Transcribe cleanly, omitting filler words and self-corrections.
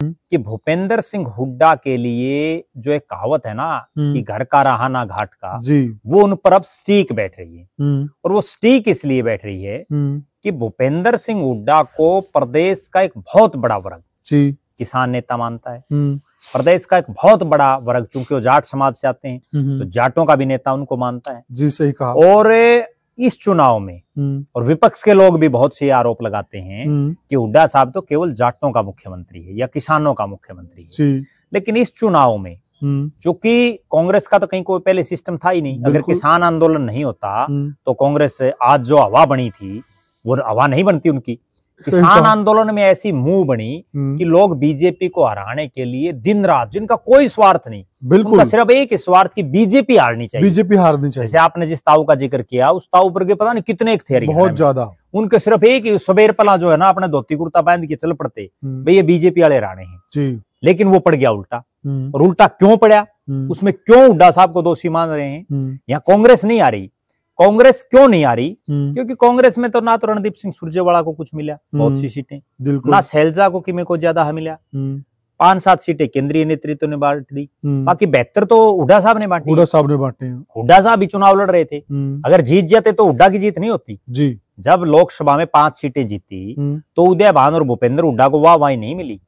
कि भूपेंद्र सिंह हुड्डा के लिए जो एक कहावत है ना कि घर का रहा ना घाट का, जी, वो उन पर अब स्टीक बैठ रही है। और वो स्टीक इसलिए बैठ रही है कि भूपेंद्र सिंह हुड्डा को प्रदेश का एक बहुत बड़ा वर्ग जी, किसान नेता मानता है। प्रदेश का एक बहुत बड़ा वर्ग, चूंकि वो जाट समाज से आते हैं, तो जाटों का भी नेता उनको मानता है। जी, सही कहा। और इस चुनाव में और विपक्ष के लोग भी बहुत से आरोप लगाते हैं कि हुड्डा साहब तो केवल जाटों का मुख्यमंत्री है या किसानों का मुख्यमंत्री है। जी, लेकिन इस चुनाव में चूंकि कांग्रेस का तो कहीं कोई पहले सिस्टम था ही नहीं, अगर किसान आंदोलन नहीं होता तो कांग्रेस आज जो हवा बनी थी वो हवा नहीं बनती उनकी। किसान आंदोलन में ऐसी मुंह बनी कि लोग बीजेपी को हराने के लिए दिन रात, जिनका कोई स्वार्थ नहीं, बिल्कुल सिर्फ एक ही स्वार्थ की बीजेपी हारनी चाहिए, बीजेपी हारनी चाहिए। जैसे आपने जिस ताऊ का जिक्र किया, उस ताऊ पर के पता नहीं कितने एक थे, बहुत ज्यादा। उनके सिर्फ एक ही सबेर पला जो है ना, अपने धोती कुर्ता पहन के चल पड़ते भाई ये बीजेपी वाले राणे हैं जी। लेकिन वो पड़ गया उल्टा। और उल्टा क्यों पड़ा, उसमें क्यों हुड्डा साहब को दोषी मान रहे हैं? यहाँ कांग्रेस नहीं आ रही। कांग्रेस क्यों नहीं आ रही? क्योंकि कांग्रेस में तो ना तो रणदीप सिंह सुरजेवाला को कुछ मिला, बहुत सी सीटें, ना शैलजा को किमे को ज्यादा मिला, 5-7 सीटें केंद्रीय नेतृत्व ने बांट दी, बाकी 72 तो हुड्डा साहब ने बांटी। हुड्डा साहब ने बांटे हैं। हुड्डा साहब भी चुनाव लड़ रहे थे, अगर जीत जाते तो हुड्डा की जीत नहीं होती जी। जब लोकसभा में 5 सीटें जीती तो उदय भान और भूपेंद्र हुड्डा को वाहवाही नहीं मिली।